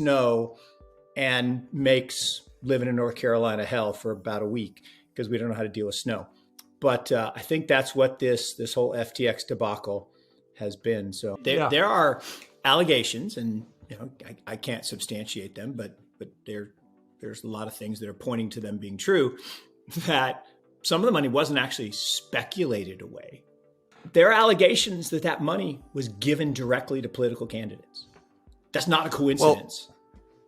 snow and makes living in North Carolina hell for about a week because we don't know how to deal with snow. But I think that's what this whole FTX debacle has been. So there are allegations, and I can't substantiate them, but there's a lot of things that are pointing to them being true, that some of the money wasn't actually speculated away. There are allegations that money was given directly to political candidates. That's not a coincidence. Well,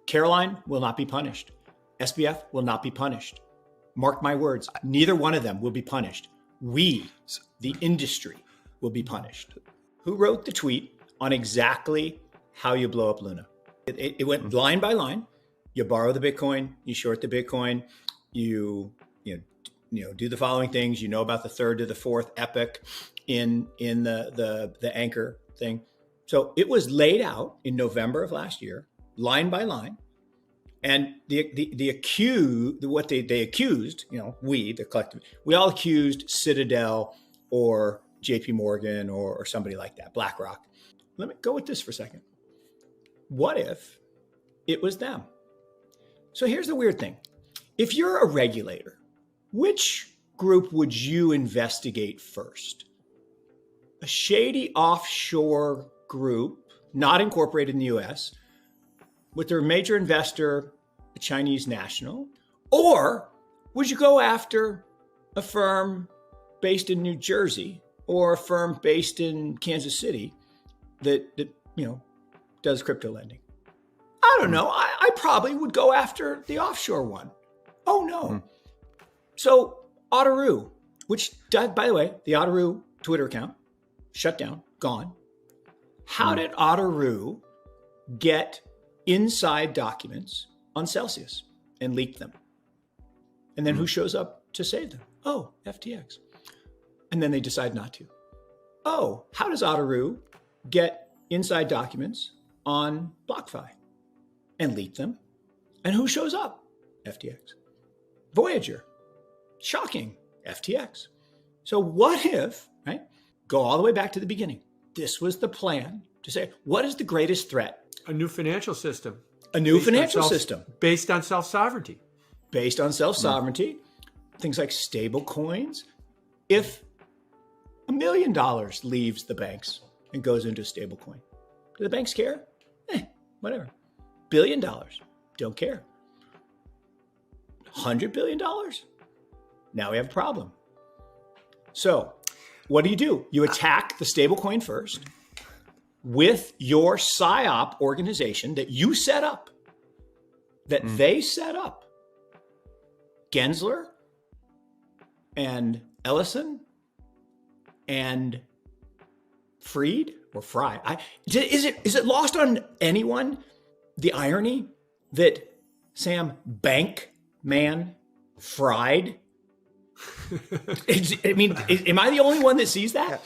Caroline will not be punished. SBF will not be punished. Mark my words, neither one of them will be punished. We, the industry, will be punished. Who wrote the tweet on exactly how you blow up Luna? It went line by line. You borrow the Bitcoin, you short the Bitcoin, you do the following things. You know about the third to the fourth epoch in the anchor thing. So it was laid out in November of last year, line by line. And what they accused, we, the collective, we all accused Citadel or JP Morgan or somebody like that, BlackRock. Let me go with this for a second. What if it was them? So here's the weird thing. If you're a regulator, which group would you investigate first? A shady offshore group, not incorporated in the US, with their major investor, a Chinese national? Or would you go after a firm based in New Jersey or a firm based in Kansas City that does crypto lending? I don't know. I probably would go after the offshore one. Oh, no. So Otteru, which, by the way, the Otteru Twitter account, shut down, gone. How did Otteru get inside documents on Celsius and leak them? And then who shows up to save them? Oh, FTX. And then they decide not to. Oh, how does Otteru get inside documents on BlockFi and leak them? And who shows up? FTX. Voyager. Shocking. FTX. So what if, right? Go all the way back to the beginning. This was the plan to say, what is the greatest threat? A new financial system. A new financial system. Based on self-sovereignty. Based on self-sovereignty. Things like stable coins. If $1 million leaves the banks and goes into a stable coin, do the banks care? Whatever. $1 billion, don't care. $100 billion? Now we have a problem. So what do? You attack the stablecoin first with your Psyop organization that you set up, that they set up. Gensler and Ellison and Fried or Fry. Is it lost on anyone the irony that Sam Bankman fried? Am I the only one that sees that?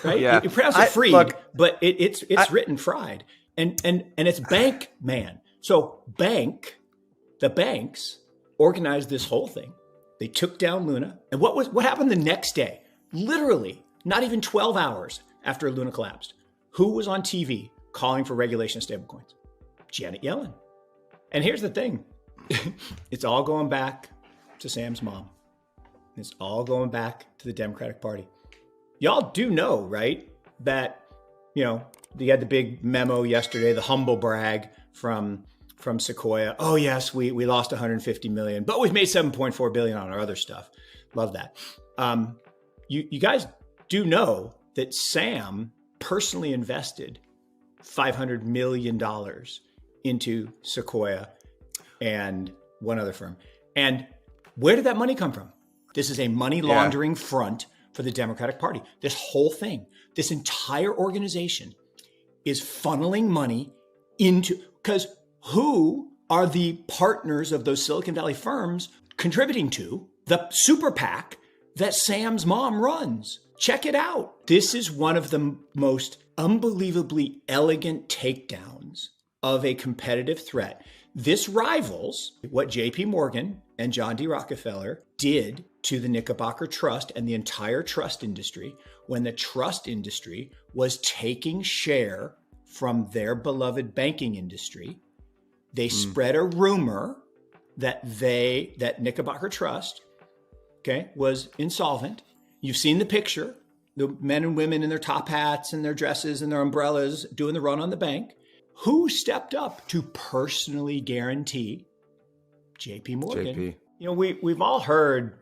Right? Yeah. You pronounce it Fried, but it's written fried, and it's Bankman. So the banks organized this whole thing. They took down Luna, and what happened the next day? Literally, not even 12 hours after Luna collapsed, who was on TV calling for regulation of stablecoins? Janet Yellen. And here's the thing: it's all going back to Sam's mom. It's all going back to the Democratic Party. Y'all do know, right, that, they had the big memo yesterday, the humble brag from Sequoia. Oh, yes, we lost 150 million, but we've made 7.4 billion on our other stuff. Love that. You guys do know that Sam personally invested $500 million into Sequoia and one other firm. And where did that money come from? This is a money laundering front for the Democratic Party. This whole thing, this entire organization is funneling money into, because who are the partners of those Silicon Valley firms contributing to the super PAC that Sam's mom runs? Check it out. This is one of the most unbelievably elegant takedowns of a competitive threat. This rivals what JP Morgan and John D. Rockefeller did to the Knickerbocker Trust and the entire trust industry when the trust industry was taking share from their beloved banking industry They spread a rumor that Knickerbocker Trust, okay, was insolvent. You've seen the picture, the men and women in their top hats and their dresses and their umbrellas doing the run on the bank. Who stepped up to personally guarantee? JP Morgan. JP. You know, we've all heard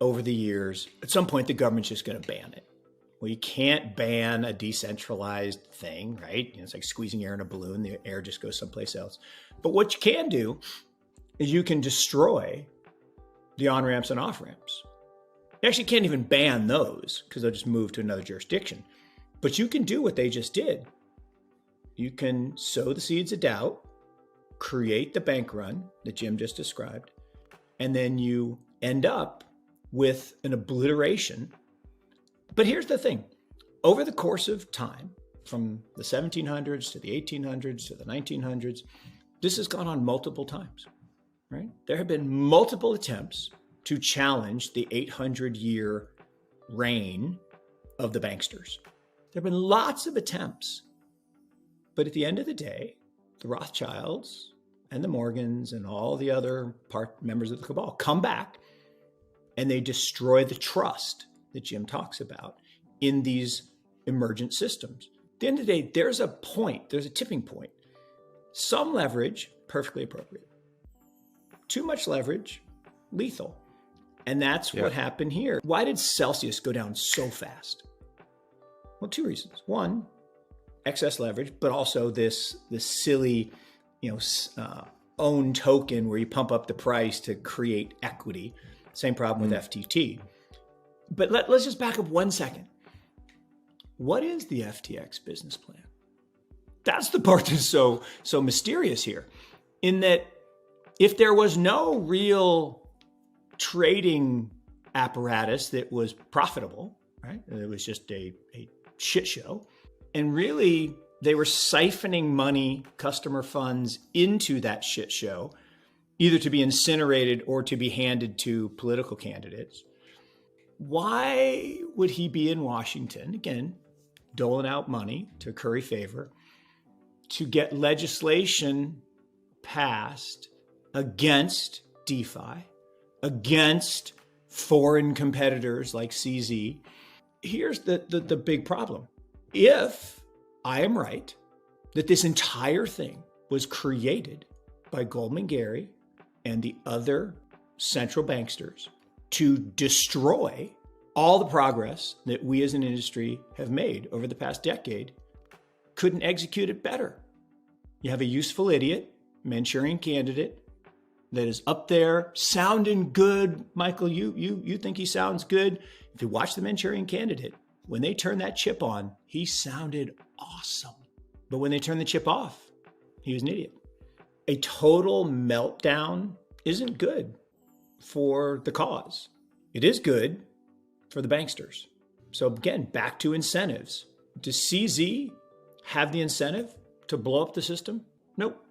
over the years, at some point the government's just going to ban it. Well, you can't ban a decentralized thing, right? It's like squeezing air in a balloon. The air just goes someplace else. But what you can do is you can destroy the on-ramps and off-ramps. You actually can't even ban those because they'll just move to another jurisdiction. But you can do what they just did. You can sow the seeds of doubt, create the bank run that Jim just described, and then you end up with an obliteration. But here's the thing. Over the course of time, from the 1700s to the 1800s to the 1900s, this has gone on multiple times, right? There have been multiple attempts to challenge the 800-year reign of the banksters. There have been lots of attempts. But at the end of the day, the Rothschilds and the Morgans and all the other members of the cabal come back and they destroy the trust that Jim talks about in these emergent systems. At the end of the day, there's a tipping point. Some leverage, perfectly appropriate. Too much leverage, lethal. And that's what happened here. Why did Celsius go down so fast? Well, two reasons. One, excess leverage, but also this silly, own token where you pump up the price to create equity. Same problem with FTT. But let's just back up 1 second. What is the FTX business plan? That's the part that's so mysterious here, in that if there was no real trading apparatus that was profitable, right? It was just a shit show. And really, they were siphoning money, customer funds into that shit show, either to be incinerated or to be handed to political candidates. Why would he be in Washington, again, doling out money to curry favor, to get legislation passed against DeFi, against foreign competitors like CZ? Here's the big problem. If I am right that this entire thing was created by Goldman Gary and the other central banksters to destroy all the progress that we as an industry have made over the past decade, couldn't execute it better. You have a useful idiot, Manchurian candidate, that is up there sounding good. Michael, you think he sounds good? If you watch the Manchurian candidate, when they turned that chip on, he sounded awesome. But when they turned the chip off, he was an idiot. A total meltdown isn't good for the cause. It is good for the banksters. So again, back to incentives. Does CZ have the incentive to blow up the system? Nope.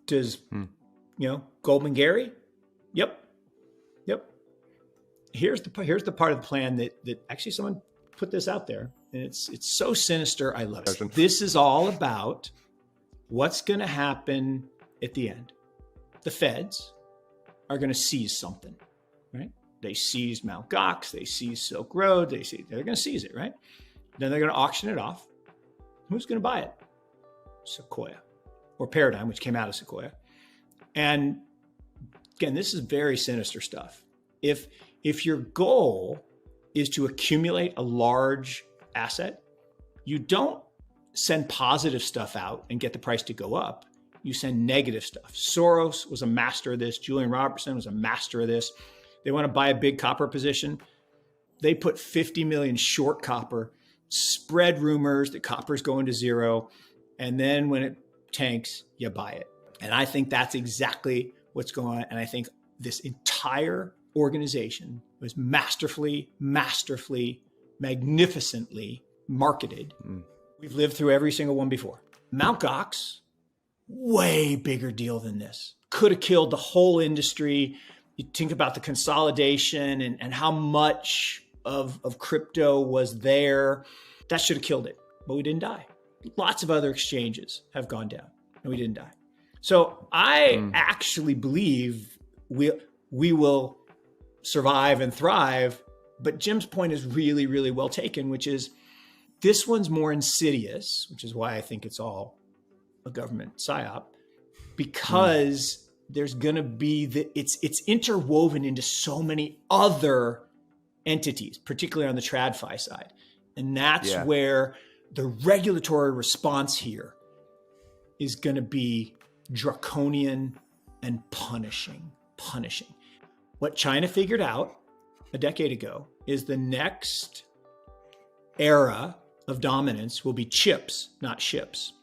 Does Goldman Gary? Yep. Here's the part of the plan that actually someone put this out there, and it's so sinister. I love it. This is all about what's going to happen at the end. The feds are going to seize something, right? They seized Mt. Gox, they seized Silk Road, they're going to seize it, right? Then they're going to auction it off. Who's going to buy it? Sequoia, or Paradigm, which came out of Sequoia. And again, this is very sinister stuff. If your goal is to accumulate a large asset, you don't send positive stuff out and get the price to go up. You send negative stuff. Soros was a master of this. Julian Robertson was a master of this. They want to buy a big copper position. They put 50 million short copper, spread rumors that copper's going to zero. And then when it tanks, you buy it. And I think that's exactly what's going on. And I think this entire organization was masterfully, magnificently marketed. We've lived through every single one before. Mt. Gox, way bigger deal than this. Could have killed the whole industry. You think about the consolidation and how much of crypto was there. That should have killed it, but we didn't die. Lots of other exchanges have gone down. and we didn't die. So I actually believe we will survive and thrive. But Jim's point is really, really well taken, which is this one's more insidious, which is why I think it's all a government psyop, because there's going to be it's interwoven into so many other entities, particularly on the TradFi side. And that's where the regulatory response here is going to be draconian and punishing. What China figured out a decade ago is the next era of dominance will be chips, not ships.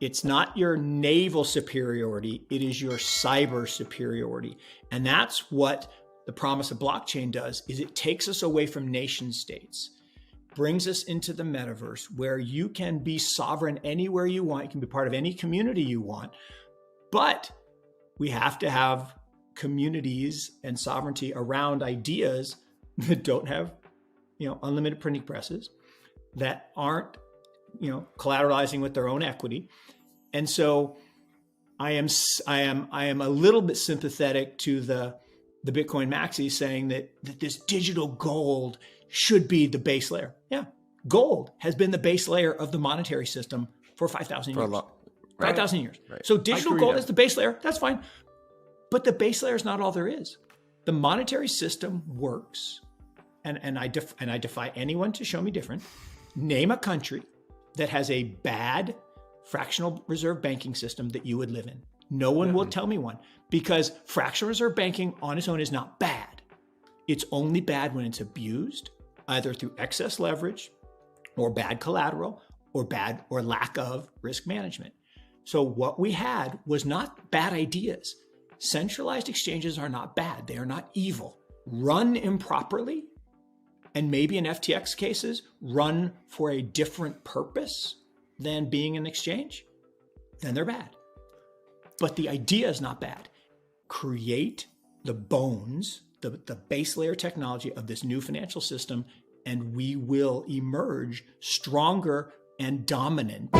It's not your naval superiority, it is your cyber superiority. And that's what the promise of blockchain does, is it takes us away from nation states, brings us into the metaverse where you can be sovereign anywhere you want, you can be part of any community you want, but we have to have communities and sovereignty around ideas that don't have, unlimited printing presses, that aren't, collateralizing with their own equity. And so I am a little bit sympathetic to the Bitcoin maxi saying that this digital gold should be the base layer. Yeah, gold has been the base layer of the monetary system for 5,000 years. 5,000 years. Right. So digital gold is the base layer. That's fine. But the base layer is not all there is. The monetary system works, and I defy anyone to show me different. Name a country that has a bad fractional reserve banking system that you would live in. No one will tell me one, because fractional reserve banking on its own is not bad. It's only bad when it's abused, either through excess leverage or bad collateral or lack of risk management. So what we had was not bad ideas. Centralized exchanges are not bad. They are not evil. Run improperly, and maybe in FTX cases, run for a different purpose than being an exchange, then they're bad. But the idea is not bad. Create the bones, the base layer technology of this new financial system, and we will emerge stronger and dominant.